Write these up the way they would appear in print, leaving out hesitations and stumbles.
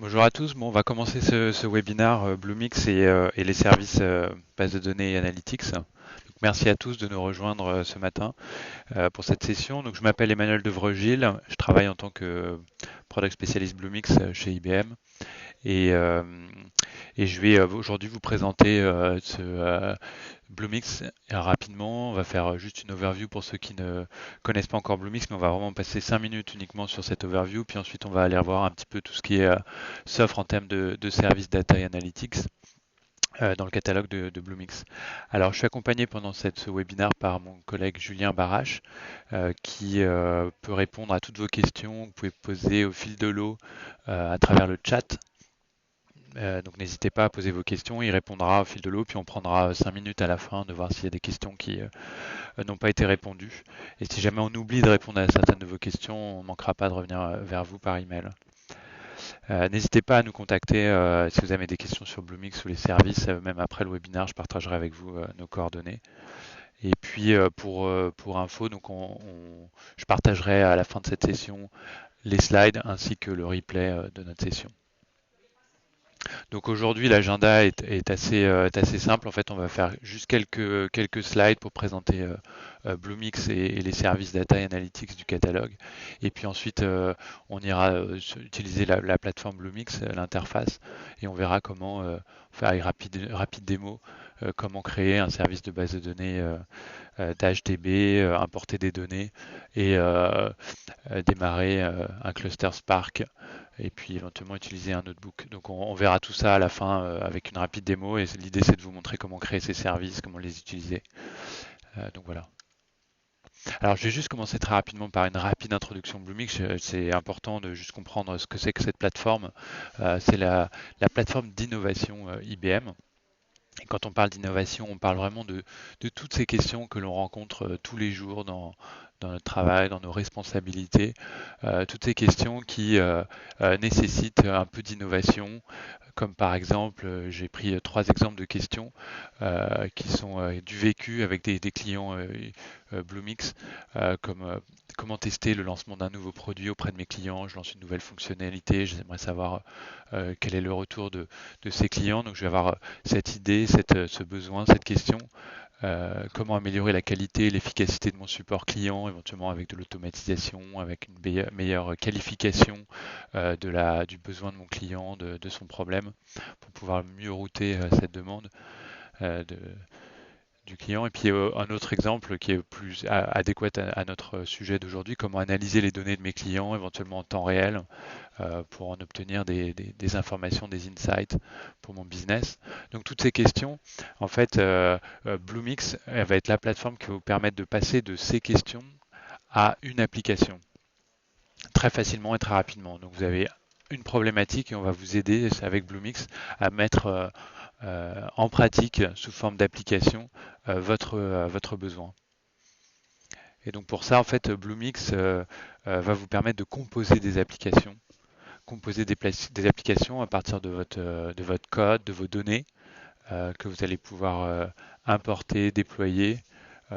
Bonjour à tous. Bon, on va commencer ce webinaire Bluemix et les services base de données et analytics. Donc, merci à tous de nous rejoindre ce matin pour cette session. Donc, je m'appelle Emmanuel Devrogil. Je travaille en tant que product spécialiste Bluemix chez IBM et, euh, et je vais aujourd'hui vous présenter ce Bluemix rapidement. On va faire juste une overview pour ceux qui ne connaissent pas encore Bluemix, mais on va vraiment passer 5 minutes uniquement sur cette overview. Puis ensuite, on va aller voir un petit peu tout ce qui s'offre en termes de services data et analytics dans le catalogue de Bluemix. Alors, je suis accompagné pendant ce webinaire par mon collègue Julien Barache, qui peut répondre à toutes vos questions. Vous pouvez poser au fil de l'eau à travers le chat. Donc n'hésitez pas à poser vos questions, il répondra au fil de l'eau, puis on prendra 5 minutes à la fin de voir s'il y a des questions qui n'ont pas été répondues. Et si jamais on oublie de répondre à certaines de vos questions, on ne manquera pas de revenir vers vous par email. N'hésitez pas à nous contacter si vous avez des questions sur Bluemix ou les services, même après le webinaire, je partagerai avec vous nos coordonnées. Et puis pour info, donc je partagerai à la fin de cette session les slides ainsi que le replay de notre session. Donc aujourd'hui, l'agenda est assez simple. En fait, on va faire juste quelques slides pour présenter Bluemix et les services data et analytics du catalogue. Et puis ensuite, on ira utiliser la plateforme Bluemix, l'interface, et on verra comment faire une rapide démo, comment créer un service de base de données d'HDB, importer des données et démarrer un cluster Spark et puis éventuellement utiliser un notebook. Donc on verra tout ça à la fin avec une rapide démo et l'idée c'est de vous montrer comment créer ces services, comment les utiliser. Donc voilà. Alors je vais juste commencer très rapidement par une rapide introduction Bluemix. C'est important de juste comprendre ce que c'est que cette plateforme. C'est la plateforme d'innovation IBM. Et quand on parle d'innovation, on parle vraiment de toutes ces questions que l'on rencontre tous les jours dans notre travail, dans nos responsabilités, toutes ces questions qui nécessitent un peu d'innovation, comme par exemple, j'ai pris trois exemples de questions qui sont du vécu avec des clients Bluemix, comme comment tester le lancement d'un nouveau produit auprès de mes clients. Je lance une nouvelle fonctionnalité, j'aimerais savoir quel est le retour de ces clients. Donc je vais avoir cette idée, ce besoin, cette question. Comment améliorer la qualité et l'efficacité de mon support client, éventuellement avec de l'automatisation, avec une meilleure qualification du besoin de mon client, de son problème, pour pouvoir mieux router cette demande de, du client. Et puis un autre exemple qui est plus adéquat à notre sujet d'aujourd'hui, comment analyser les données de mes clients, éventuellement en temps réel, pour en obtenir des informations, des insights pour mon business. Donc toutes ces questions, en fait, Bluemix elle va être la plateforme qui va vous permettre de passer de ces questions à une application très facilement et très rapidement. Donc vous avez une problématique et on va vous aider avec Bluemix à mettre en pratique sous forme d'application votre besoin. Et donc pour ça, en fait, Bluemix va vous permettre de composer des applications, composer des applications à partir de votre code, de vos données que vous allez pouvoir importer, déployer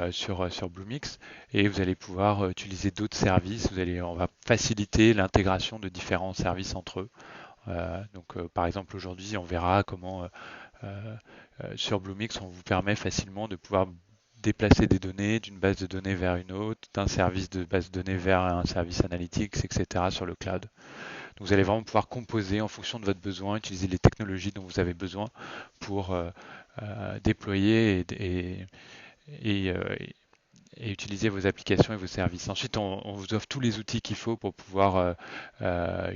sur Bluemix et vous allez pouvoir utiliser d'autres services. On va faciliter l'intégration de différents services entre eux. Par exemple, aujourd'hui, on verra comment sur Bluemix, on vous permet facilement de pouvoir déplacer des données d'une base de données vers une autre, d'un service de base de données vers un service analytics, etc. sur le cloud. Donc vous allez vraiment pouvoir composer en fonction de votre besoin, utiliser les technologies dont vous avez besoin pour déployer et, euh, et utiliser vos applications et vos services. Ensuite, on vous offre tous les outils qu'il faut pour pouvoir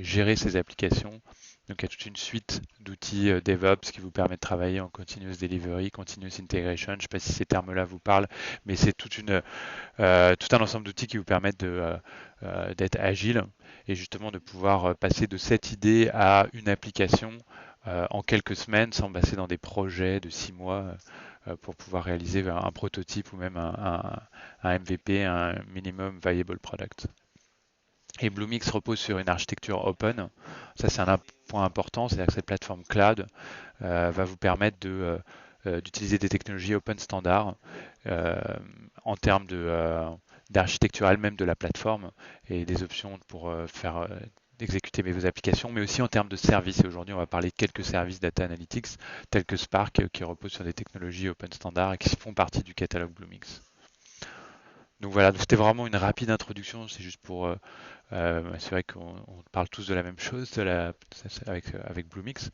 gérer ces applications. Donc, il y a toute une suite d'outils DevOps qui vous permet de travailler en continuous delivery, continuous integration. Je ne sais pas si ces termes-là vous parlent, mais c'est tout un ensemble d'outils qui vous permettent d'être agile et justement de pouvoir passer de cette idée à une application en quelques semaines sans passer dans des projets de 6 mois pour pouvoir réaliser un prototype ou même un MVP, un minimum viable product. Et Bluemix repose sur une architecture open. Ça, c'est un point important, c'est-à-dire que cette plateforme cloud va vous permettre d'utiliser des technologies open standard en termes d'architecture elle-même de la plateforme et des options pour faire d'exécuter vos applications, mais aussi en termes de services. Et aujourd'hui, on va parler de quelques services data analytics, tels que Spark, qui reposent sur des technologies open standard et qui font partie du catalogue Bluemix. Donc voilà, c'était vraiment une rapide introduction, c'est juste pour c'est vrai qu'on parle tous de la même chose avec Bluemix.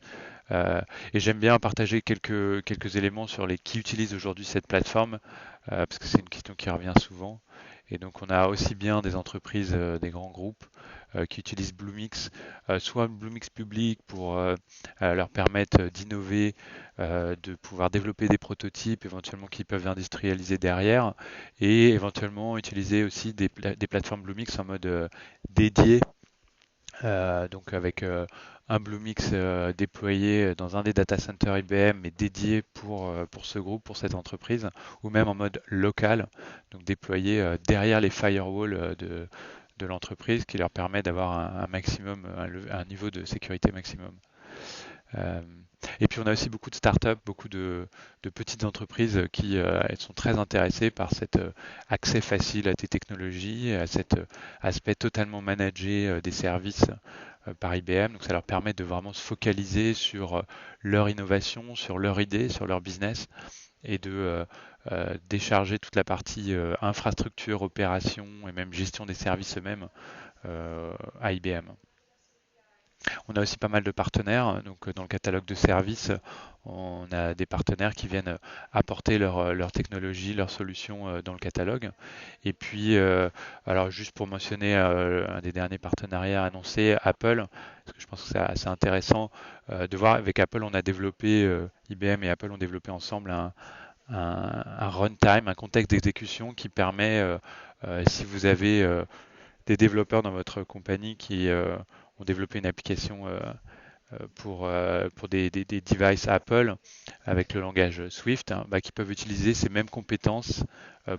Et j'aime bien partager quelques éléments sur les qui utilisent aujourd'hui cette plateforme, parce que c'est une question qui revient souvent. Et donc on a aussi bien des entreprises, des grands groupes qui utilisent Bluemix, soit Bluemix public pour leur permettre d'innover, de pouvoir développer des prototypes éventuellement qu'ils peuvent industrialiser derrière, et éventuellement utiliser aussi des plateformes Bluemix en mode dédié, donc avec un Bluemix déployé dans un des data centers IBM, mais dédié pour ce groupe, pour cette entreprise, ou même en mode local, donc déployé derrière les firewalls de l'entreprise, qui leur permet d'avoir un maximum, un niveau de sécurité maximum. Euh, et puis on a aussi beaucoup de startups, beaucoup de petites entreprises qui elles sont très intéressées par cet accès facile à des technologies, à cet aspect totalement managé des services par IBM. Donc ça leur permet de vraiment se focaliser sur leur innovation, sur leur idée, sur leur business, et de décharger toute la partie infrastructure, opération et même gestion des services eux-mêmes à IBM. On a aussi pas mal de partenaires. Donc, dans le catalogue de services, on a des partenaires qui viennent apporter leur technologie, leurs solutions dans le catalogue. Et puis, alors juste pour mentionner un des derniers partenariats annoncés, Apple, parce que je pense que c'est assez intéressant de voir. Avec Apple, on a développé, IBM et Apple ont développé ensemble un runtime, un contexte d'exécution qui permet, si vous avez des développeurs dans votre compagnie qui ont développé une application pour des devices Apple avec le langage Swift, hein, bah, qui peuvent utiliser ces mêmes compétences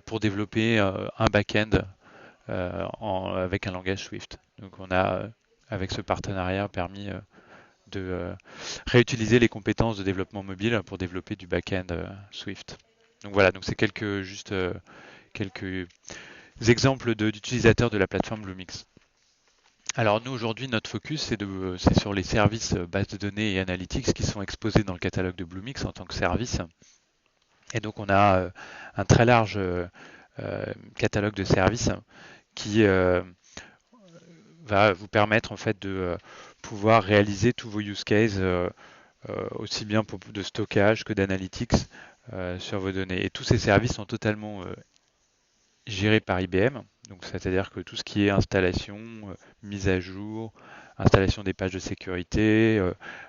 pour développer un back-end avec un langage Swift. Donc on a, avec ce partenariat, permis de réutiliser les compétences de développement mobile pour développer du back-end Swift. Donc voilà, donc c'est quelques exemples d'utilisateurs de la plateforme Bluemix. Alors nous aujourd'hui notre focus c'est sur les services bases de données et analytics qui sont exposés dans le catalogue de Bluemix en tant que service. Et donc on a un très large catalogue de services qui va vous permettre en fait de pouvoir réaliser tous vos use cases aussi bien de stockage que d'analytics sur vos données. Et tous ces services sont totalement gérés par IBM. Donc, c'est-à-dire que tout ce qui est installation, mise à jour, installation des pages de sécurité,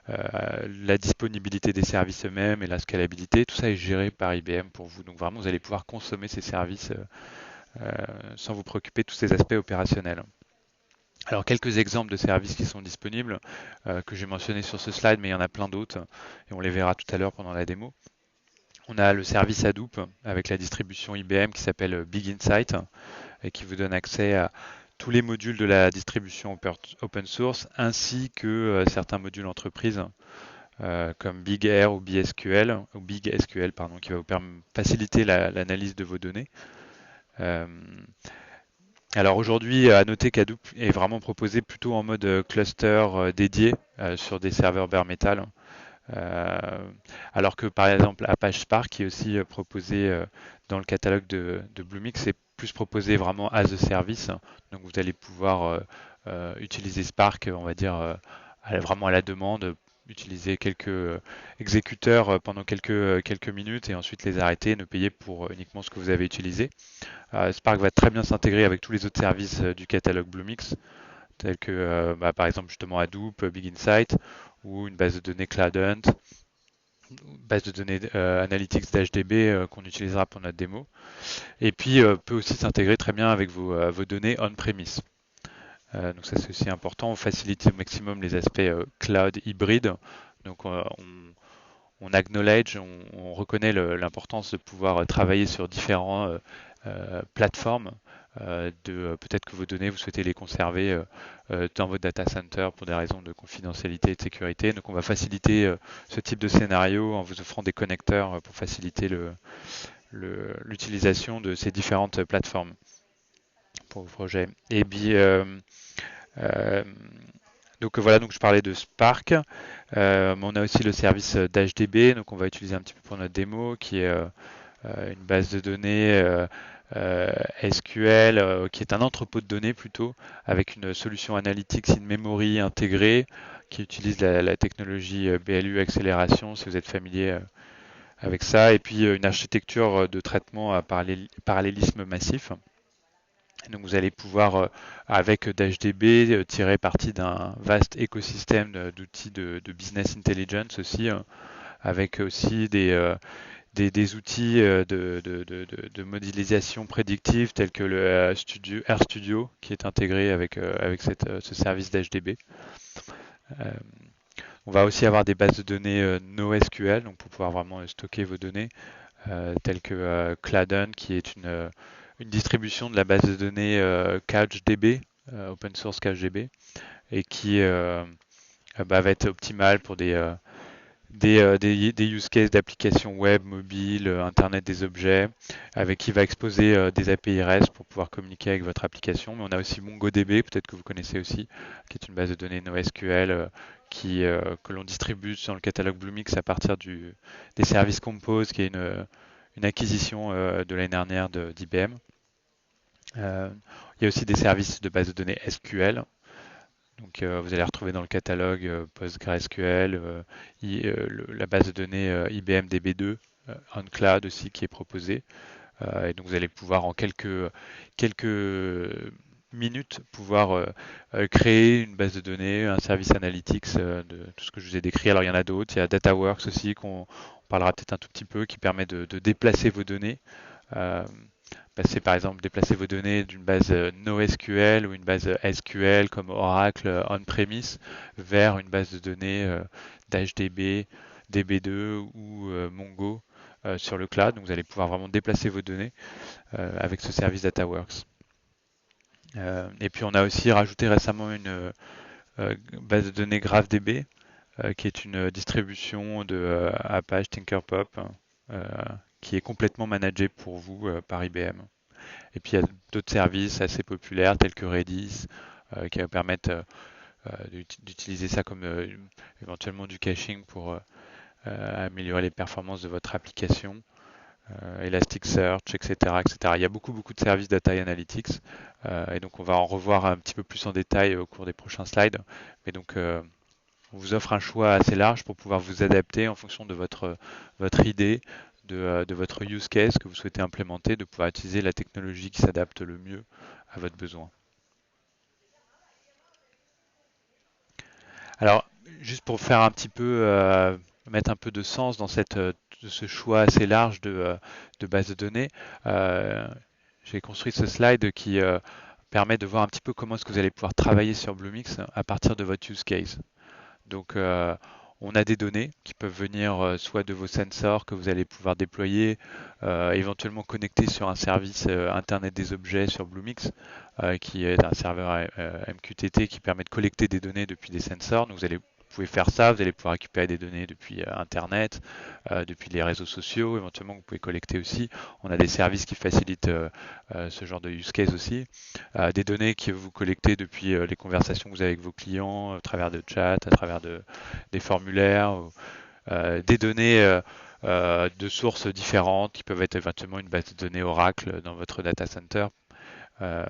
la disponibilité des services eux-mêmes et la scalabilité, tout ça est géré par IBM pour vous. Donc vraiment, vous allez pouvoir consommer ces services sans vous préoccuper de tous ces aspects opérationnels. Alors, quelques exemples de services qui sont disponibles, que j'ai mentionnés sur ce slide, mais il y en a plein d'autres, et on les verra tout à l'heure pendant la démo. On a le service Hadoop avec la distribution IBM qui s'appelle Big Insight et qui vous donne accès à tous les modules de la distribution open source ainsi que certains modules entreprises comme Big Air ou Big SQL pardon, qui va vous faciliter l'analyse de vos données. Alors aujourd'hui, à noter qu'Hadoop est vraiment proposé plutôt en mode cluster dédié sur des serveurs bare metal. Alors que par exemple Apache Spark qui est aussi proposé dans le catalogue de Bluemix, est plus proposé vraiment as a service. Donc vous allez pouvoir utiliser Spark, on va dire vraiment à la demande, utiliser quelques exécuteurs pendant quelques minutes et ensuite les arrêter et ne payer pour uniquement ce que vous avez utilisé. Spark va très bien s'intégrer avec tous les autres services du catalogue Bluemix, tels que par exemple justement Hadoop, Big Insight ou une base de données Cloud Hunt, base de données Analytics d'HDB qu'on utilisera pour notre démo. Et puis peut aussi s'intégrer très bien avec vos données on-premise. Donc ça c'est aussi important, on facilite au maximum les aspects cloud hybride. Donc on acknowledge, on reconnaît l'importance de pouvoir travailler sur différentes plateformes. Peut-être que vos données, vous souhaitez les conserver dans votre data center pour des raisons de confidentialité et de sécurité. Donc on va faciliter ce type de scénario en vous offrant des connecteurs pour faciliter l'utilisation de ces différentes plateformes pour vos projets. Et puis, Donc voilà, donc je parlais de Spark, mais on a aussi le service d'HDB, donc on va utiliser un petit peu pour notre démo, qui est une base de données SQL, qui est un entrepôt de données plutôt, avec une solution analytics in memory intégrée, qui utilise la technologie BLU accélération, si vous êtes familier avec ça, et puis une architecture de traitement à parallélisme massif. Donc vous allez pouvoir, avec DashDB, tirer parti d'un vaste écosystème d'outils de business intelligence aussi, avec aussi des outils de modélisation prédictive tels que le RStudio qui est intégré avec ce service d'HDB. Euh, on va aussi avoir des bases de données NoSQL donc pour pouvoir vraiment stocker vos données, telles que Cladon qui est une distribution de la base de données CouchDB, open source CouchDB, et qui va être optimale pour des use cases d'applications web, mobile, Internet des objets, avec qui va exposer des API REST pour pouvoir communiquer avec votre application. Mais on a aussi MongoDB, peut-être que vous connaissez aussi, qui est une base de données NoSQL que l'on distribue dans le catalogue Bluemix à partir des services Compose, qui est une acquisition de l'année dernière d'IBM. Il y a aussi des services de base de données SQL. Donc, vous allez retrouver dans le catalogue PostgreSQL, la base de données IBM DB2, OnCloud aussi qui est proposée. Et donc, vous allez pouvoir en quelques minutes pouvoir créer une base de données, un service analytics de tout ce que je vous ai décrit. Alors, il y en a d'autres. Il y a DataWorks aussi qu'on parlera peut-être un tout petit peu, qui permet de déplacer vos données. Euh, par exemple, déplacer vos données d'une base NoSQL ou une base SQL comme Oracle on-premise vers une base de données d'HDB, DB2 ou Mongo sur le cloud. Donc vous allez pouvoir vraiment déplacer vos données avec ce service DataWorks. Et puis on a aussi rajouté récemment une base de données GraphDB qui est une distribution de Apache Tinkerpop qui est complètement managée pour vous par IBM. Et puis il y a d'autres services assez populaires tels que Redis qui permettent d'utiliser ça comme éventuellement du caching pour améliorer les performances de votre application, Elasticsearch, etc., etc. Il y a beaucoup de services data analytics et donc on va en revoir un petit peu plus en détail au cours des prochains slides. Mais donc on vous offre un choix assez large pour pouvoir vous adapter en fonction de votre idée, de votre use case que vous souhaitez implémenter, de pouvoir utiliser la technologie qui s'adapte le mieux à votre besoin. Alors, juste pour faire un petit peu, mettre un peu de sens dans ce choix assez large de base de données, euh, j'ai construit ce slide qui permet de voir un petit peu comment est-ce que vous allez pouvoir travailler sur Bluemix à partir de votre use case. Donc, on a des données qui peuvent venir soit de vos sensors que vous allez pouvoir déployer, éventuellement connecter sur un service Internet des objets sur Bluemix, qui est un serveur MQTT qui permet de collecter des données depuis des sensors. Donc, vous pouvez faire ça, vous allez pouvoir récupérer des données depuis Internet, depuis les réseaux sociaux, éventuellement vous pouvez collecter aussi. On a des services qui facilitent ce genre de use case aussi. Des données que vous collectez depuis les conversations que vous avez avec vos clients, à travers de chats, à travers des formulaires, des données de sources différentes qui peuvent être éventuellement une base de données Oracle dans votre data center. Euh,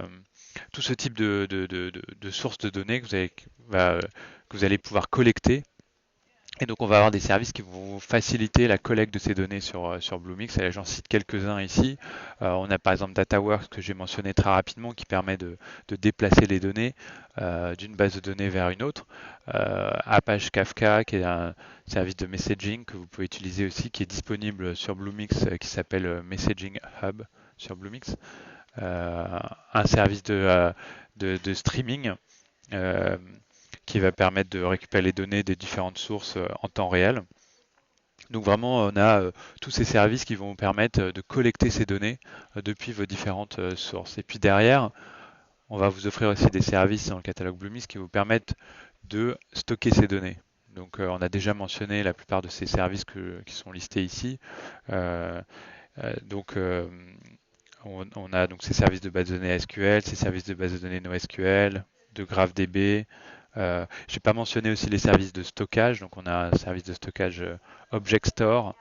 tout ce type de sources de données que vous allez pouvoir collecter. Et donc on va avoir des services qui vont faciliter la collecte de ces données sur Bluemix. Et là j'en cite quelques-uns ici. On a par exemple DataWorks que j'ai mentionné très rapidement qui permet de déplacer les données d'une base de données vers une autre. Apache Kafka qui est un service de messaging que vous pouvez utiliser aussi qui est disponible sur Bluemix qui s'appelle Messaging Hub sur Bluemix. Un service de streaming euh, qui va permettre de récupérer les données des différentes sources en temps réel. Donc vraiment, on a tous ces services qui vont vous permettre de collecter ces données depuis vos différentes sources. Et puis derrière, on va vous offrir aussi des services dans le catalogue Bluemix qui vous permettent de stocker ces données. Donc on a déjà mentionné la plupart de ces services qui sont listés ici. Euh, donc on a donc ces services de base de données SQL, ces services de base de données NoSQL, de GraphDB, Je n'ai pas mentionné aussi les services de stockage. Donc on a un service de stockage Object Store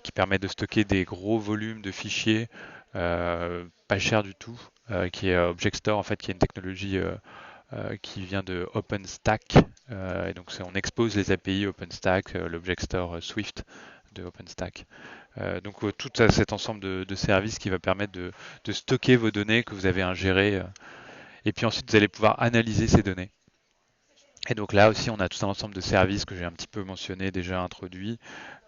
qui permet de stocker des gros volumes de fichiers pas cher du tout, qui est Object Store en fait, qui est une technologie qui vient de OpenStack. Et donc on expose les API OpenStack, l'Object Store Swift de OpenStack. Donc tout cet ensemble de services qui va permettre de stocker vos données que vous avez ingérées. Et puis ensuite, vous allez pouvoir analyser ces données. Et donc là aussi, on a tout un ensemble de services que j'ai un petit peu mentionné, déjà introduits,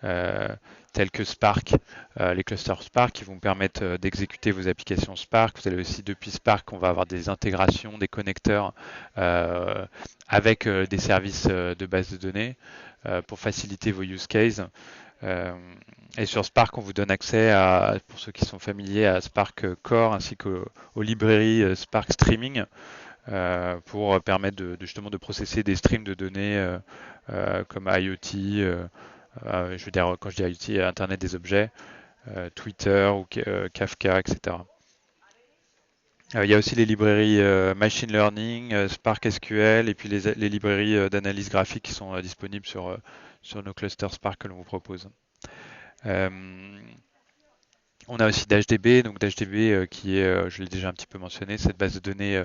euh, tels que Spark, les clusters Spark qui vont permettre d'exécuter vos applications Spark. Vous allez aussi, depuis Spark, on va avoir des intégrations, des connecteurs avec des services de base de données pour faciliter vos use cases. Euh, et sur Spark, on vous donne accès à, pour ceux qui sont familiers, à Spark Core ainsi qu'aux librairies Spark Streaming pour permettre justement de processer des streams de données comme IoT, je veux dire quand je dis IoT, Internet des objets, Twitter ou Kafka, etc. Il y a aussi les librairies Machine Learning, Spark SQL et puis les librairies d'analyse graphique qui sont disponibles sur nos clusters Spark que l'on vous propose. Euh, On a aussi DashDB, donc DashDB qui est, je l'ai déjà un petit peu mentionné, cette base de données,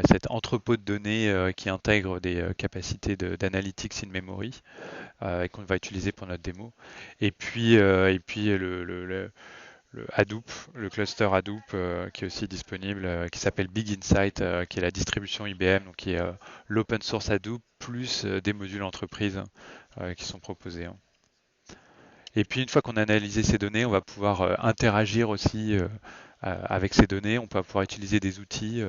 cet entrepôt de données qui intègre des capacités d'analytics in memory et qu'on va utiliser pour notre démo. Et puis le Hadoop, le cluster Hadoop qui est aussi disponible, qui s'appelle Big Insight, qui est la distribution IBM, donc qui est l'open source Hadoop plus des modules entreprises qui sont proposés, hein. Et puis une fois qu'on a analysé ces données, on va pouvoir interagir aussi avec ces données. On va pouvoir utiliser des outils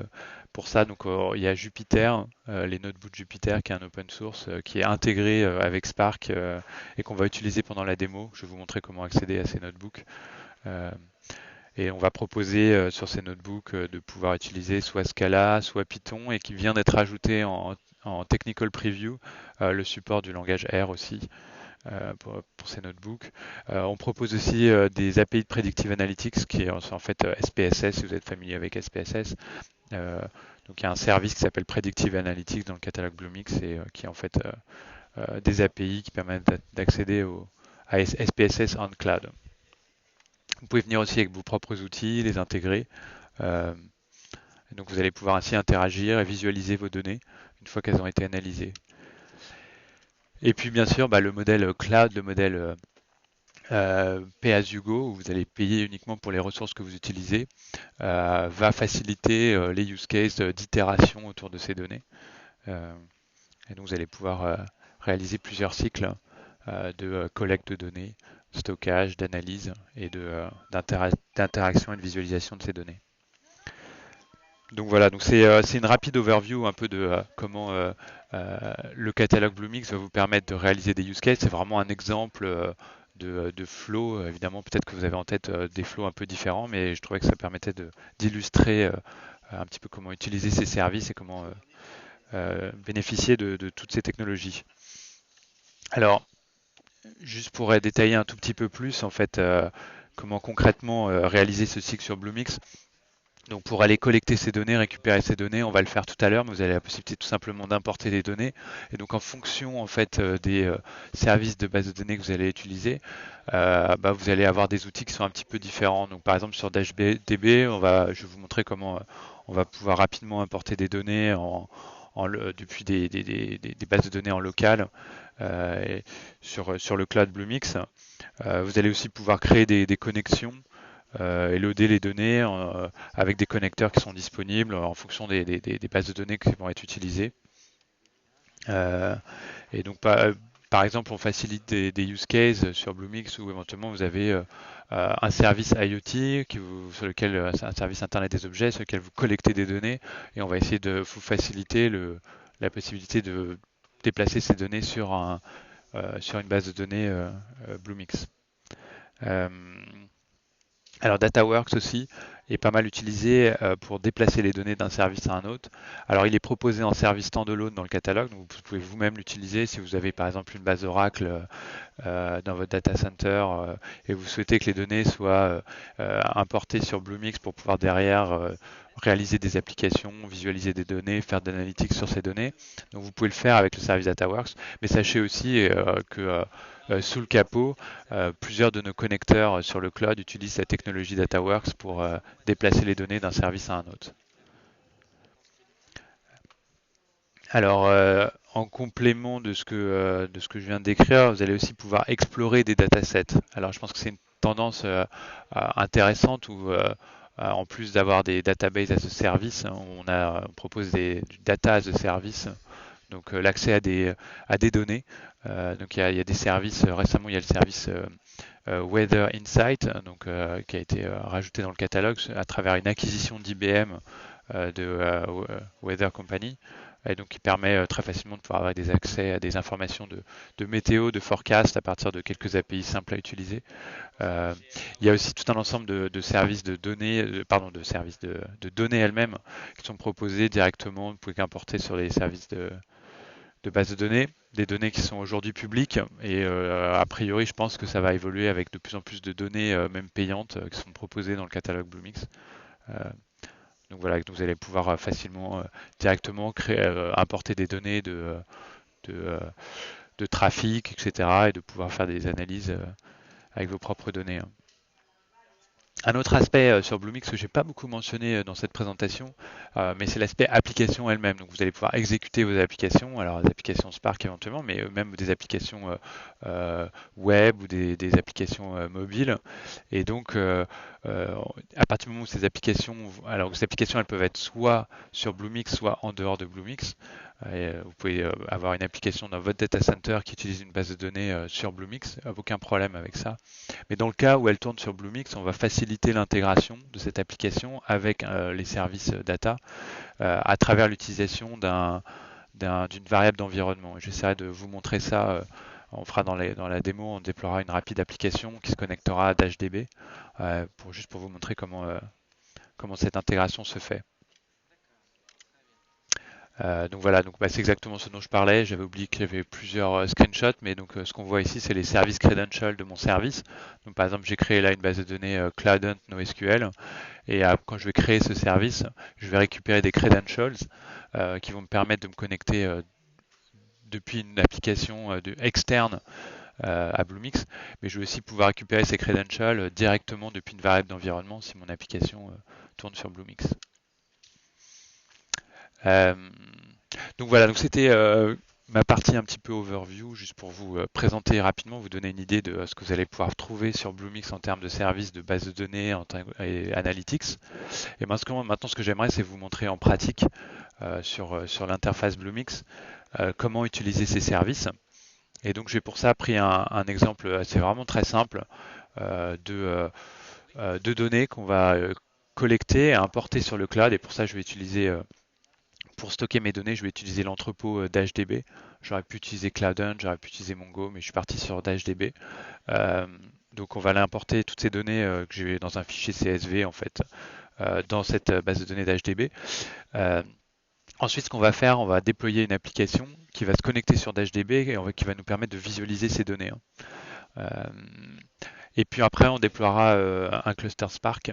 pour ça. Donc il y a Jupyter, les notebooks Jupyter, qui est un open source, qui est intégré avec Spark et qu'on va utiliser pendant la démo. Je vais vous montrer comment accéder à ces notebooks. Euh, et on va proposer sur ces notebooks de pouvoir utiliser soit Scala, soit Python, et qui vient d'être ajouté en technical preview le support du langage R aussi pour ces notebooks. On propose aussi des API de Predictive Analytics qui est en fait SPSS, si vous êtes familier avec SPSS. Euh, donc il y a un service qui s'appelle Predictive Analytics dans le catalogue Bluemix et qui est en fait des API qui permettent d'accéder à SPSS on cloud. Vous pouvez venir aussi avec vos propres outils, les intégrer. Euh, et donc vous allez pouvoir ainsi interagir et visualiser vos données une fois qu'elles ont été analysées. Et puis bien sûr, le modèle cloud, le modèle pay as you go, où vous allez payer uniquement pour les ressources que vous utilisez, va faciliter les use cases d'itération autour de ces données. Euh, et donc vous allez pouvoir réaliser plusieurs cycles de collecte de données, stockage, d'analyse et d'interaction et de visualisation de ces données. Donc voilà, donc c'est une rapide overview un peu de comment le catalogue Bluemix va vous permettre de réaliser des use cases. C'est vraiment un exemple de flow. Évidemment, peut-être que vous avez en tête des flows un peu différents, mais je trouvais que ça permettait d'illustrer un petit peu comment utiliser ces services et comment bénéficier de toutes ces technologies. Alors, juste pour détailler un tout petit peu plus, en fait, comment concrètement réaliser ce cycle sur Bluemix. Donc pour aller collecter ces données, récupérer ces données, on va le faire tout à l'heure, mais vous avez la possibilité tout simplement d'importer des données. Et donc en fonction en fait des services de base de données que vous allez utiliser, vous allez avoir des outils qui sont un petit peu différents. Donc par exemple sur DashDB, je vais vous montrer comment on va pouvoir rapidement importer des données depuis des bases de données en local sur le cloud Bluemix. Vous allez aussi pouvoir créer des connexions et loader les données avec des connecteurs qui sont disponibles en fonction des bases de données qui vont être utilisées. Euh, et donc, par exemple, on facilite des use cases sur Bluemix où éventuellement vous avez un service IoT sur lequel un service Internet des objets sur lequel vous collectez des données et on va essayer de vous faciliter la possibilité de déplacer ces données sur une base de données Bluemix. Alors DataWorks aussi est pas mal utilisé pour déplacer les données d'un service à un autre. Alors il est proposé en service standalone dans le catalogue, donc vous pouvez vous-même l'utiliser si vous avez par exemple une base Oracle dans votre data center et vous souhaitez que les données soient importées sur Bluemix pour pouvoir derrière réaliser des applications, visualiser des données, faire de l'analytics sur ces données. Donc vous pouvez le faire avec le service DataWorks, mais sachez aussi que sous le capot, plusieurs de nos connecteurs sur le cloud utilisent la technologie DataWorks pour déplacer les données d'un service à un autre. Alors, en complément de ce que je viens de décrire, vous allez aussi pouvoir explorer des datasets. Alors, je pense que c'est une tendance intéressante où, en plus d'avoir des databases as a service, on propose du data as a service, donc l'accès à des données. Donc, il y a des services, récemment, il y a le service Weather Insight, donc, qui a été rajouté dans le catalogue à travers une acquisition d'IBM Weather Company, et donc qui permet très facilement de pouvoir avoir des accès à des informations de météo, de forecast à partir de quelques API simples à utiliser. Euh, il y a aussi tout un ensemble de services de données, de services de données elles-mêmes qui sont proposés directement. Vous pouvez importer sur les services de base de données, des données qui sont aujourd'hui publiques et a priori je pense que ça va évoluer avec de plus en plus de données même payantes qui sont proposées dans le catalogue Bluemix. Euh, donc voilà, donc vous allez pouvoir facilement directement importer des données de, euh, de trafic, etc. et de pouvoir faire des analyses avec vos propres données, hein. Un autre aspect sur Bluemix que j'ai pas beaucoup mentionné dans cette présentation, mais c'est l'aspect application elle-même. Donc vous allez pouvoir exécuter vos applications, alors des applications Spark éventuellement, mais même des applications web ou des applications mobiles. Et donc euh, à partir du moment où alors ces applications elles peuvent être soit sur Bluemix, soit en dehors de Bluemix. Vous pouvez avoir une application dans votre data center qui utilise une base de données sur Bluemix, aucun problème avec ça. Mais dans le cas où elle tourne sur Bluemix, on va faciliter l'intégration de cette application avec les services data à travers l'utilisation d'une variable d'environnement. J'essaierai de vous montrer ça. On fera dans la démo, on déploiera une rapide application qui se connectera à DashDB juste pour vous montrer comment cette intégration se fait. Donc voilà, donc c'est exactement ce dont je parlais. J'avais oublié qu'il y avait plusieurs screenshots, mais donc ce qu'on voit ici, c'est les services credentials de mon service. Donc par exemple, j'ai créé là une base de données Cloudant NoSQL, et quand je vais créer ce service, je vais récupérer des credentials qui vont me permettre de me connecter depuis une application externe à Bluemix, mais je vais aussi pouvoir récupérer ces credentials directement depuis une variable d'environnement si mon application tourne sur Bluemix. Euh, donc voilà, donc c'était ma partie un petit peu overview, juste pour vous présenter rapidement, vous donner une idée de ce que vous allez pouvoir trouver sur Bluemix en termes de services, de base de données et analytics. Et maintenant, ce que j'aimerais, c'est vous montrer en pratique sur l'interface Bluemix comment utiliser ces services. Et donc j'ai pour ça pris un exemple, c'est vraiment très simple, de données qu'on va collecter et importer sur le cloud. Et pour ça, je vais utiliser pour stocker mes données, je vais utiliser l'entrepôt DashDB. J'aurais pu utiliser Cloudant, j'aurais pu utiliser Mongo, mais je suis parti sur DashDB. Euh, donc on va aller importer toutes ces données que j'ai dans un fichier CSV en fait, dans cette base de données DashDB. Euh, Ensuite, ce qu'on va faire, on va déployer une application qui va se connecter sur DashDB et qui va nous permettre de visualiser ces données, hein. Et puis après, on déploiera un cluster Spark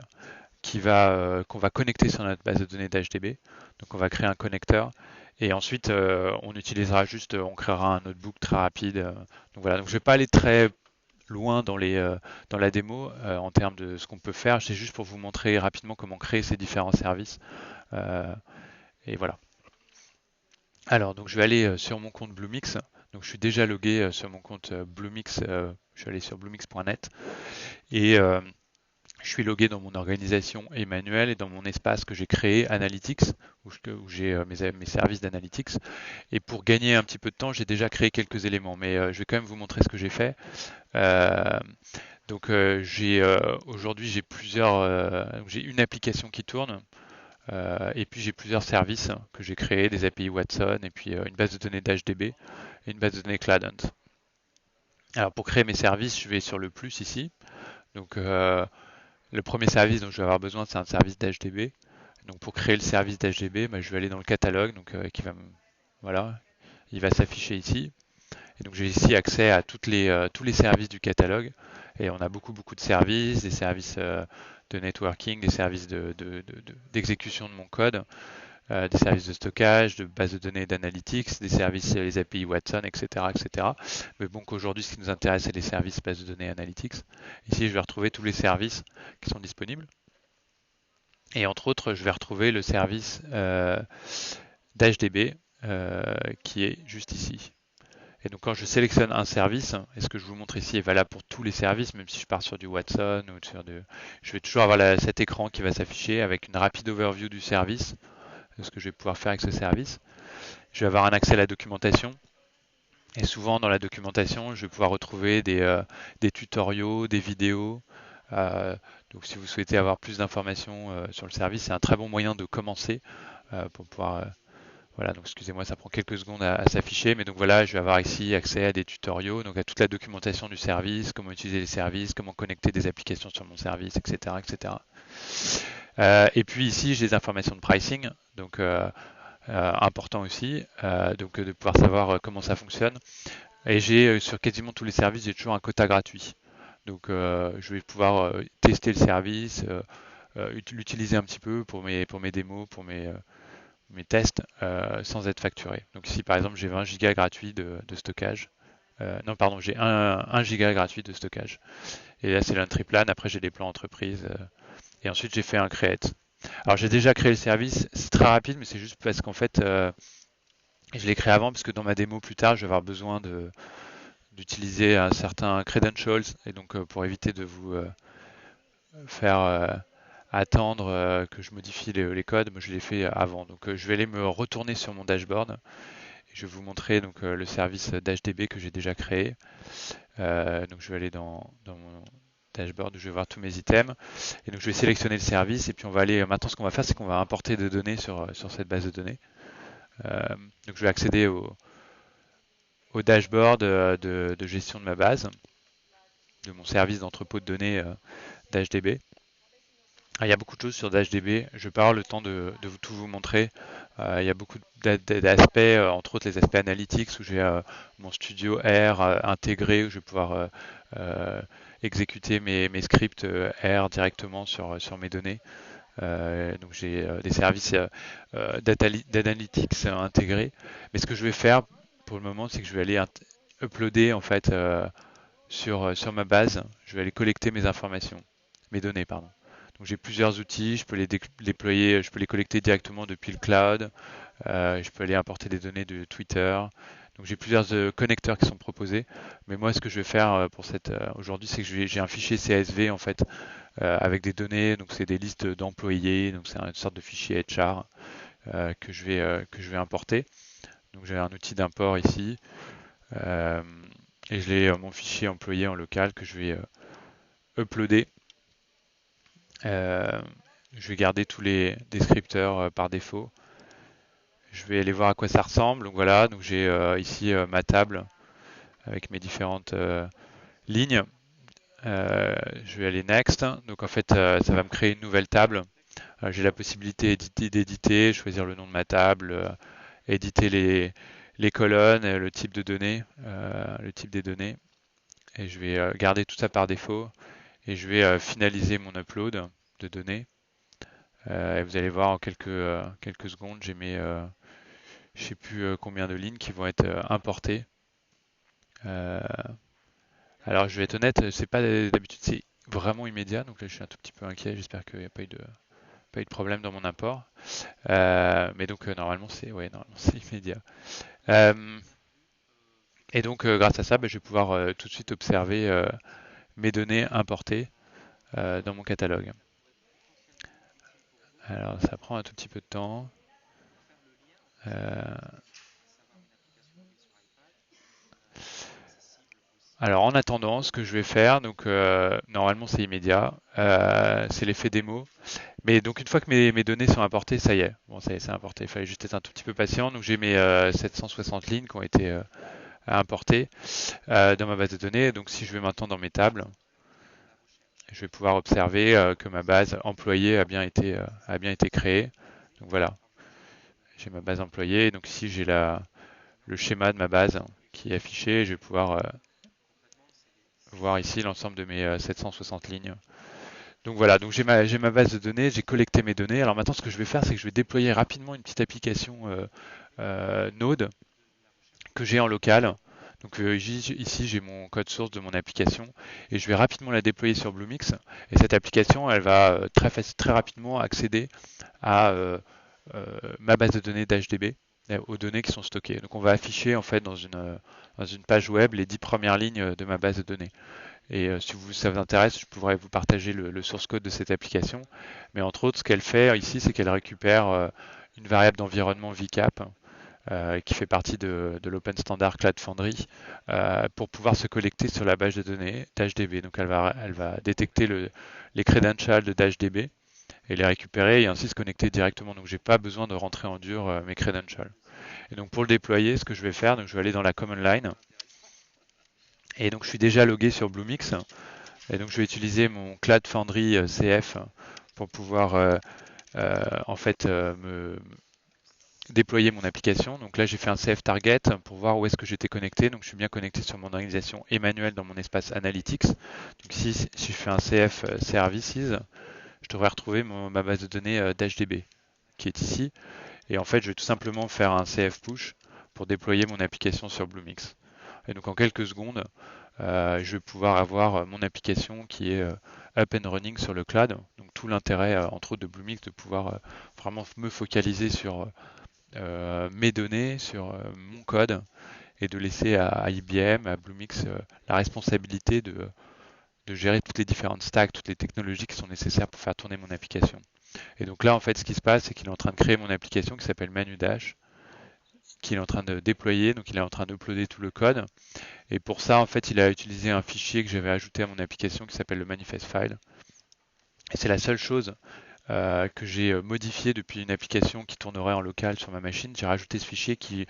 qu'on va connecter sur notre base de données d'HDB. Donc on va créer un connecteur et ensuite on utilisera on créera un notebook très rapide. Donc voilà, donc je ne vais pas aller très loin dans la démo en termes de ce qu'on peut faire. C'est juste pour vous montrer rapidement comment créer ces différents services. Euh, et voilà. Alors donc je vais aller sur mon compte Bluemix. Donc je suis déjà logué sur mon compte Bluemix. Je suis allé sur bluemix.net et je suis logué dans mon organisation Emmanuel et dans mon espace que j'ai créé Analytics, où j'ai mes services d'Analytics. Et pour gagner un petit peu de temps, j'ai déjà créé quelques éléments, mais je vais quand même vous montrer ce que j'ai fait. Euh, donc aujourd'hui j'ai une application qui tourne. Et puis j'ai plusieurs services que j'ai créés, des API Watson, et puis une base de données d'HDB et une base de données Cloudant. Alors pour créer mes services, je vais sur le plus ici. Donc Le premier service dont je vais avoir besoin, c'est un service d'HDB. Donc pour créer le service d'HDB, bah, je vais aller dans le catalogue, donc voilà, il va s'afficher ici. Et donc j'ai ici accès à tous les services du catalogue. Et on a beaucoup de services, des services de networking, des services d'exécution de mon code, des services de stockage, de base de données et d'analytics, des services, les API Watson, etc., etc. Mais bon, qu'aujourd'hui, ce qui nous intéresse, c'est les services base de données et analytics. Ici, je vais retrouver tous les services qui sont disponibles. Et entre autres, je vais retrouver le service d'HDB qui est juste ici. Et donc quand je sélectionne un service, et ce que je vous montre ici est valable pour tous les services, même si je pars sur du Watson ou je vais toujours avoir cet écran qui va s'afficher avec une rapide overview du service, de ce que je vais pouvoir faire avec ce service. Je vais avoir un accès à la documentation. Et souvent dans la documentation, je vais pouvoir retrouver des tutoriaux, des vidéos. Donc si vous souhaitez avoir plus d'informations sur le service, c'est un très bon moyen de commencer pour pouvoir voilà, donc excusez-moi, ça prend quelques secondes à s'afficher, mais donc voilà, je vais avoir ici accès à des tutoriaux, donc à toute la documentation du service, comment utiliser les services, comment connecter des applications sur mon service, etc., etc. Et puis ici, j'ai des informations de pricing, donc important aussi, donc de pouvoir savoir comment ça fonctionne. Et j'ai sur quasiment tous les services, j'ai toujours un quota gratuit. Donc je vais pouvoir tester le service, l'utiliser un petit peu pour mes démos, pour mes tests sans être facturé. Donc ici par exemple j'ai 20 gigas gratuits de stockage. Non pardon, j'ai 1 giga gratuit de stockage. Et là c'est l'entry plan, après j'ai des plans entreprise. Et ensuite j'ai fait un create. Alors j'ai déjà créé le service, c'est très rapide mais c'est juste parce qu'en fait je l'ai créé avant parce que dans ma démo plus tard je vais avoir besoin d'utiliser un certain credentials et donc pour éviter de vous faire attendre que je modifie les codes, moi je l'ai fait avant. Donc je vais aller me retourner sur mon dashboard et je vais vous montrer donc le service d'HDB que j'ai déjà créé. Donc je vais aller dans mon dashboard où je vais voir tous mes items et donc je vais sélectionner le service et puis on va aller maintenant ce qu'on va faire c'est qu'on va importer des données sur cette base de données. Donc je vais accéder au dashboard de gestion de ma base, de mon service d'entrepôt de données d'HDB. Il y a beaucoup de choses sur DashDB. Je vais pas avoir le temps de tout vous montrer. Il y a beaucoup d'aspects, entre autres les aspects analytics où j'ai mon studio R intégré où je vais pouvoir exécuter mes scripts R directement sur mes données. Donc j'ai des services d'analytics intégrés. Mais ce que je vais faire pour le moment, c'est que je vais aller uploader en fait sur ma base. Je vais aller collecter mes informations, mes données, pardon. Donc j'ai plusieurs outils, je peux les déployer, je peux les collecter directement depuis le cloud, je peux aller importer des données de Twitter. Donc j'ai plusieurs connecteurs qui sont proposés. Mais moi, ce que je vais faire pour cette aujourd'hui, c'est que j'ai un fichier CSV en fait avec des données. Donc c'est des listes d'employés. Donc c'est une sorte de fichier HR que je vais importer. Donc j'ai un outil d'import ici et je l'ai mon fichier employé en local que je vais uploader. Je vais garder tous les descripteurs par défaut. Je vais aller voir à quoi ça ressemble. Donc voilà, donc j'ai ici ma table avec mes différentes lignes. Je vais aller next. Donc en fait, ça va me créer une nouvelle table. J'ai la possibilité d'éditer, choisir le nom de ma table, éditer les colonnes, le type de données, le type des données. Et je vais garder tout ça par défaut. Et je vais finaliser mon upload de données. Et vous allez voir en quelques secondes, j'ai mes, je sais plus combien de lignes qui vont être importées. Euh, alors je vais être honnête, c'est pas d'habitude c'est vraiment immédiat, donc là je suis un tout petit peu inquiet. J'espère qu'il n'y a pas eu de problème dans mon import. Mais donc normalement c'est ouais, normalement c'est immédiat. Euh, et donc grâce à ça, bah, je vais pouvoir tout de suite observer mes données importées dans mon catalogue. Alors ça prend un tout petit peu de temps. Euh, Alors en attendant, ce que je vais faire, donc normalement c'est immédiat, c'est l'effet démo. Mais donc une fois que mes données sont importées, ça y est, bon ça y est, c'est importé. Il fallait juste être un tout petit peu patient. Donc j'ai mes 760 lignes qui ont été importées dans ma base de données. Donc si je vais maintenant dans mes tables, Je vais pouvoir observer que ma base employée a bien été créée. Donc voilà, j'ai ma base employée. Donc ici, j'ai le schéma de ma base qui est affiché. Je vais pouvoir voir ici l'ensemble de mes 760 lignes. Donc voilà, donc j'ai ma base de données, j'ai collecté mes données. Alors maintenant, ce que je vais faire, c'est que je vais déployer rapidement une petite application Node que j'ai en local. Donc ici, j'ai mon code source de mon application et je vais rapidement la déployer sur Bluemix. Et cette application, elle va très rapidement accéder à ma base de données d'HDB, aux données qui sont stockées. Donc on va afficher en fait dans une page web les 10 premières lignes de ma base de données. Et si ça vous intéresse, je pourrais vous partager le source code de cette application. Mais entre autres, ce qu'elle fait ici, c'est qu'elle récupère une variable d'environnement VCAP qui fait partie de l'Open Standard Cloud Foundry pour pouvoir se connecter sur la base de données d'HDB. Donc elle va détecter les credentials de d'HDB et les récupérer et ainsi se connecter directement. Donc j'ai pas besoin de rentrer en dur mes credentials. Et donc pour le déployer, ce que je vais faire, donc je vais aller dans la command line. Et donc je suis déjà logué sur Bluemix. Et donc je vais utiliser mon Cloud Foundry CF pour pouvoir en fait me déployer mon application. Donc là j'ai fait un CF target pour voir où est-ce que j'étais connecté. Donc je suis bien connecté sur mon organisation Emmanuel dans mon espace Analytics. Donc si je fais un CF Services, je devrais retrouver ma base de données d'HDB qui est ici. Et en fait je vais tout simplement faire un CF push pour déployer mon application sur Bluemix. Et donc en quelques secondes, je vais pouvoir avoir mon application qui est up and running sur le cloud. Donc tout l'intérêt, entre autres, de Bluemix, de pouvoir vraiment me focaliser sur mes données, sur mon code, et de laisser à IBM, à Bluemix, la responsabilité de gérer toutes les différentes stacks, toutes les technologies qui sont nécessaires pour faire tourner mon application. Et donc là, en fait, ce qui se passe, c'est qu'il est en train de créer mon application qui s'appelle ManuDash, qu'il est en train de déployer, donc il est en train d'uploader tout le code. Et pour ça, en fait, il a utilisé un fichier que j'avais ajouté à mon application qui s'appelle le manifest file. Et c'est la seule chose que j'ai modifié depuis une application qui tournerait en local sur ma machine. J'ai rajouté ce fichier qui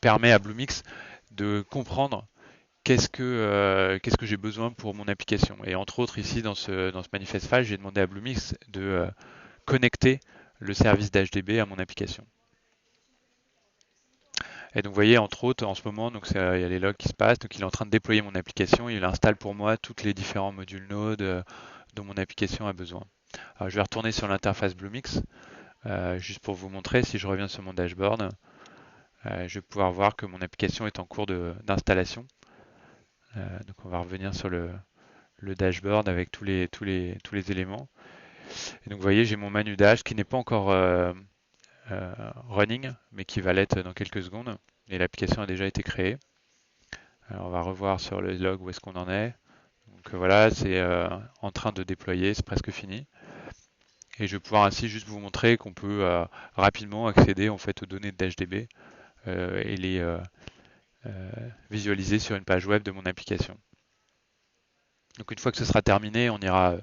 permet à Bluemix de comprendre qu'est-ce que j'ai besoin pour mon application. Et entre autres, ici, dans ce manifest file, j'ai demandé à Bluemix de connecter le service d'HDB à mon application. Et donc vous voyez, entre autres, en ce moment, donc il y a les logs qui se passent, donc il est en train de déployer mon application, il installe pour moi tous les différents modules Node dont mon application a besoin. Alors je vais retourner sur l'interface Bluemix, juste pour vous montrer, si je reviens sur mon dashboard, je vais pouvoir voir que mon application est en cours d'installation. Donc on va revenir sur le dashboard avec tous les éléments. Et donc vous voyez, j'ai mon menu dash qui n'est pas encore running, mais qui va l'être dans quelques secondes. Et l'application a déjà été créée. Alors on va revoir sur le log où est-ce qu'on en est. Donc voilà, c'est en train de déployer, c'est presque fini. Et je vais pouvoir ainsi juste vous montrer qu'on peut rapidement accéder en fait aux données de HDB et les visualiser sur une page web de mon application. Donc une fois que ce sera terminé, on ira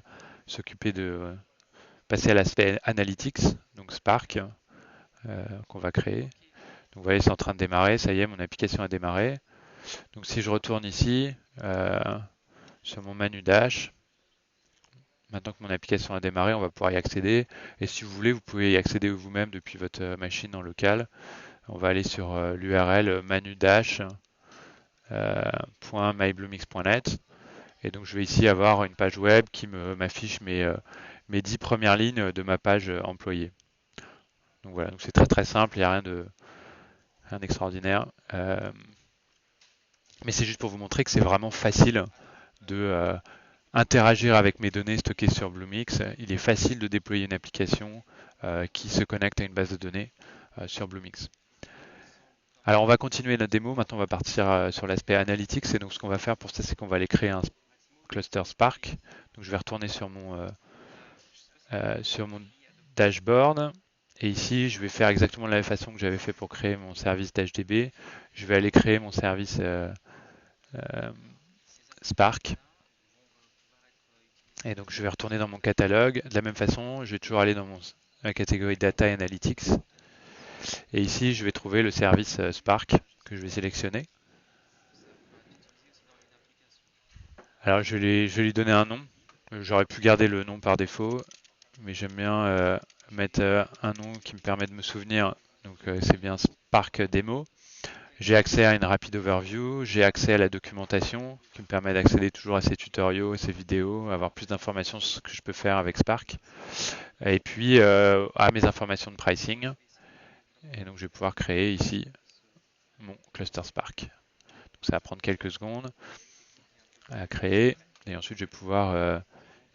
s'occuper de passer à l'aspect Analytics, donc Spark, qu'on va créer. Donc vous voyez, c'est en train de démarrer, ça y est, mon application a démarré. Donc si je retourne ici, sur mon menu Dash, maintenant que mon application a démarré, on va pouvoir y accéder. Et si vous voulez, vous pouvez y accéder vous-même depuis votre machine en local. On va aller sur l'URL manudash.mybluemix.net. Et donc je vais ici avoir une page web qui m'affiche mes 10 premières lignes de ma page employée. Donc voilà, donc c'est très simple, il n'y a rien d'extraordinaire. Mais c'est juste pour vous montrer que c'est vraiment facile de interagir avec mes données stockées sur Bluemix. Il est facile de déployer une application qui se connecte à une base de données sur Bluemix. Alors on va continuer notre démo, maintenant on va partir sur l'aspect Analytics et donc ce qu'on va faire pour ça c'est qu'on va aller créer un cluster Spark. Donc je vais retourner sur mon dashboard et ici je vais faire exactement de la même façon que j'avais fait pour créer mon service d'HDB. Je vais aller créer mon service Spark. Et donc je vais retourner dans mon catalogue. De la même façon, je vais toujours aller dans ma catégorie Data et Analytics. Et ici, je vais trouver le service Spark que je vais sélectionner. Alors je vais lui donner un nom. J'aurais pu garder le nom par défaut, mais j'aime bien mettre un nom qui me permet de me souvenir. Donc c'est bien Spark Demo. J'ai accès à une rapide overview, j'ai accès à la documentation qui me permet d'accéder toujours à ces tutoriaux, ces vidéos, avoir plus d'informations sur ce que je peux faire avec Spark. Et puis à mes informations de pricing. Et donc je vais pouvoir créer ici mon cluster Spark. Donc ça va prendre quelques secondes à créer. Et ensuite je vais pouvoir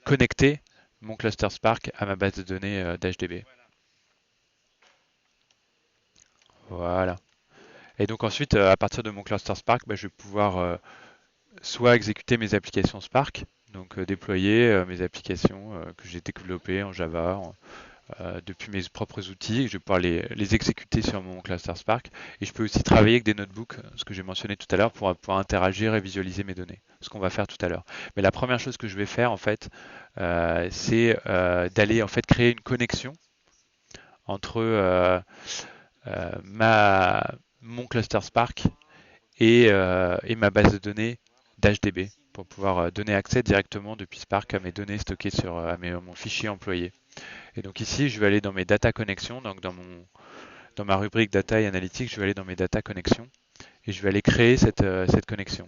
connecter mon cluster Spark à ma base de données d'HDB. Voilà. Et donc ensuite, à partir de mon cluster Spark, bah, je vais pouvoir soit exécuter mes applications Spark, donc déployer mes applications que j'ai développées en Java depuis mes propres outils. Je vais pouvoir les exécuter sur mon cluster Spark. Et je peux aussi travailler avec des notebooks, ce que j'ai mentionné tout à l'heure, pour pouvoir interagir et visualiser mes données, ce qu'on va faire tout à l'heure. Mais la première chose que je vais faire, en fait, c'est d'aller en fait créer une connexion entre mon cluster Spark et ma base de données d'HDB pour pouvoir donner accès directement depuis Spark à mes données stockées sur mon fichier employé. Et donc ici, je vais aller dans mes data connexions, donc dans ma rubrique data et analytics, je vais aller dans mes data connexions et je vais aller créer cette connexion.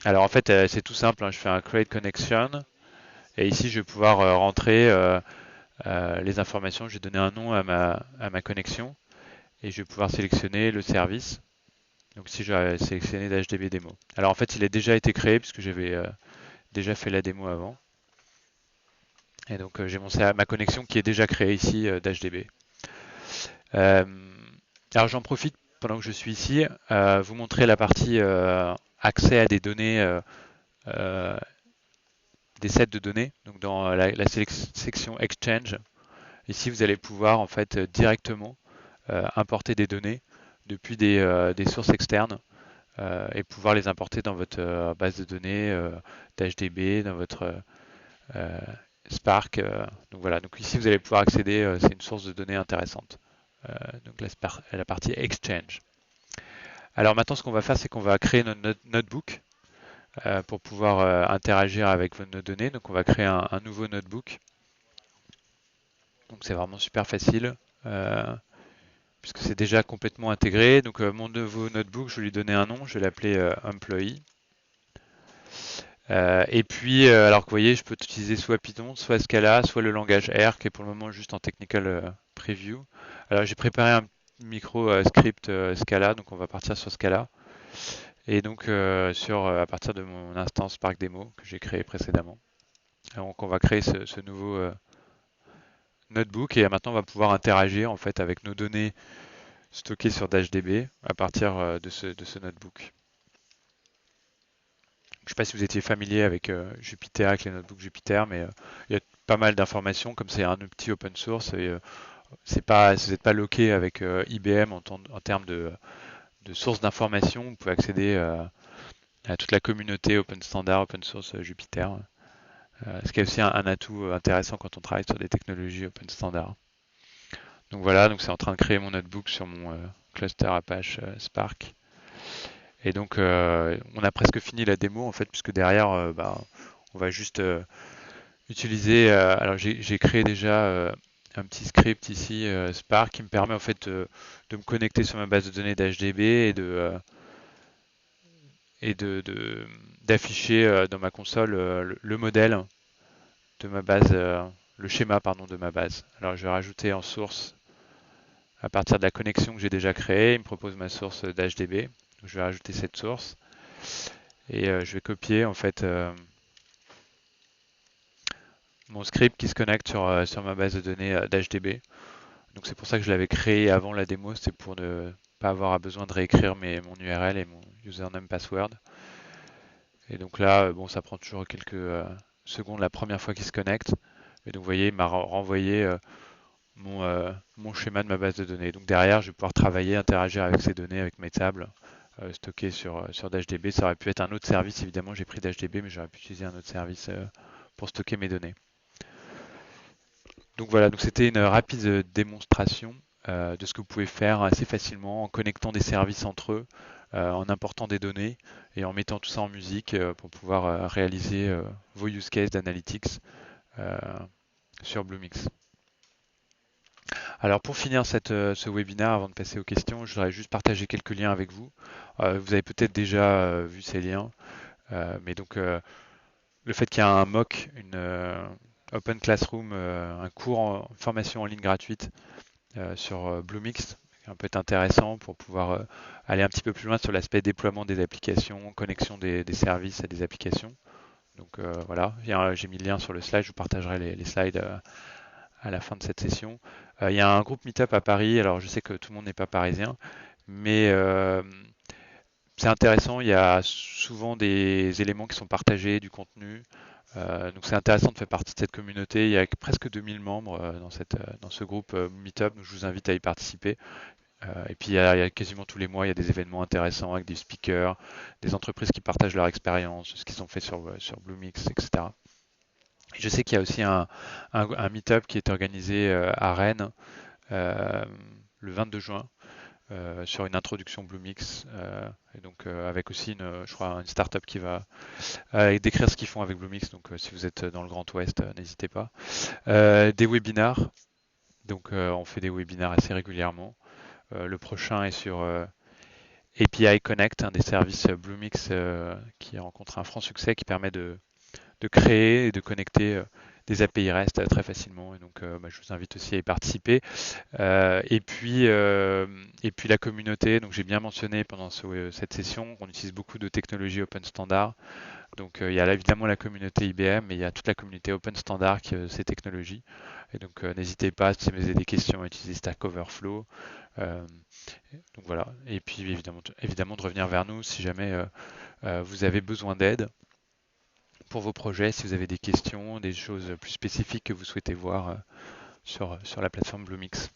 Alors en fait, c'est tout simple, hein, je fais un create connection et ici, je vais pouvoir rentrer les informations, je vais donner un nom à ma connexion et je vais pouvoir sélectionner le service. Donc si j'ai sélectionné d'HDB démo. Alors en fait, il a déjà été créé puisque j'avais déjà fait la démo avant. Et donc j'ai ma connexion qui est déjà créée ici d'HDB. Euh, alors j'en profite pendant que je suis ici, vous montrer la partie accès à des données, euh, des sets de données. Donc dans la section Exchange, ici vous allez pouvoir en fait directement importer des données depuis des sources externes et pouvoir les importer dans votre base de données d'HDB, dans votre euh, Spark. Donc voilà, donc ici vous allez pouvoir accéder, c'est une source de données intéressante. Donc la partie Exchange. Alors maintenant ce qu'on va faire, c'est qu'on va créer notre notebook pour pouvoir interagir avec nos données. Donc on va créer un nouveau notebook. Donc c'est vraiment super facile. Puisque c'est déjà complètement intégré. Donc mon nouveau notebook, je vais lui donner un nom, je vais l'appeler Employee. Et puis, alors que vous voyez, je peux utiliser soit Python, soit Scala, soit le langage R, qui est pour le moment juste en technical preview. Alors j'ai préparé un micro script Scala, donc on va partir sur Scala. Et donc à partir de mon instance Spark Demo que j'ai créé précédemment. Donc on va créer ce nouveau notebook et maintenant on va pouvoir interagir en fait avec nos données stockées sur DashDB à partir de ce notebook. Je ne sais pas si vous étiez familier avec Jupyter, avec les notebooks Jupyter, mais il y a pas mal d'informations, comme c'est un petit open source, et vous n'êtes pas loqué avec IBM en termes de sources d'informations. Vous pouvez accéder à toute la communauté open standard, open source Jupyter, ce qui est aussi un atout intéressant quand on travaille sur des technologies open standard. Donc voilà, donc c'est en train de créer mon notebook sur mon cluster Apache Spark. Et donc, on a presque fini la démo en fait, puisque derrière, on va juste utiliser. Alors, j'ai créé déjà un petit script ici, Spark, qui me permet en fait de me connecter sur ma base de données d'HDB d'afficher dans ma console le modèle de ma base, le schéma pardon de ma base. Alors, je vais rajouter en source à partir de la connexion que j'ai déjà créée. Il me propose ma source d'HDB. Je vais rajouter cette source. Et je vais copier en fait mon script qui se connecte sur ma base de données d'HDB. Donc c'est pour ça que je l'avais créé avant la démo, c'est pour ne pas avoir besoin de réécrire mon URL et mon username password. Et donc là, bon, ça prend toujours quelques secondes la première fois qu'il se connecte. Et donc vous voyez, il m'a renvoyé mon schéma de ma base de données. Donc derrière, je vais pouvoir travailler, interagir avec ces données, avec mes tables stockées sur DashDB. Ça aurait pu être un autre service, évidemment, j'ai pris DashDB, mais j'aurais pu utiliser un autre service pour stocker mes données. Donc voilà, donc c'était une rapide démonstration de ce que vous pouvez faire assez facilement en connectant des services entre eux en important des données et en mettant tout ça en musique pour pouvoir réaliser vos use cases d'analytics euh, sur Bluemix. Alors pour finir ce webinaire, avant de passer aux questions, je voudrais juste partager quelques liens avec vous. Vous avez peut-être déjà vu ces liens, mais donc le fait qu'il y a un MOOC, une Open Classroom, un cours en formation en ligne gratuite sur Bluemix, qui peut être intéressant pour pouvoir aller un petit peu plus loin sur l'aspect déploiement des applications, connexion des services à des applications. Donc voilà, j'ai mis le lien sur le slide, je vous partagerai les slides à la fin de cette session. Il y a un groupe Meetup à Paris, alors je sais que tout le monde n'est pas parisien, mais c'est intéressant, il y a souvent des éléments qui sont partagés, du contenu. Donc c'est intéressant de faire partie de cette communauté. Il y a presque 2000 membres dans ce groupe Meetup, donc je vous invite à y participer. Et puis il y a quasiment tous les mois, il y a des événements intéressants avec des speakers, des entreprises qui partagent leur expérience, ce qu'ils ont fait sur Bluemix, etc. Et je sais qu'il y a aussi un meet-up qui est organisé à Rennes euh, le 22 juin sur une introduction Bluemix, et donc avec aussi je crois une startup qui va décrire ce qu'ils font avec Bluemix. Donc si vous êtes dans le Grand Ouest, n'hésitez pas. Des webinars, donc on fait des webinars assez régulièrement. Le prochain est sur API Connect, un des services Bluemix qui rencontre un franc succès, qui permet de créer et de connecter des API REST très facilement. Et donc, je vous invite aussi à y participer. Et puis la communauté. Donc, j'ai bien mentionné pendant cette session qu'on utilise beaucoup de technologies open standard. Donc, il y a là, évidemment la communauté IBM, mais il y a toute la communauté open standard qui ces technologies. Et donc, n'hésitez pas, si vous avez des questions, à utiliser Stack Overflow. Euh, donc voilà. Et puis, évidemment, de revenir vers nous si jamais vous avez besoin d'aide pour vos projets, si vous avez des questions, des choses plus spécifiques que vous souhaitez voir sur la plateforme Bluemix.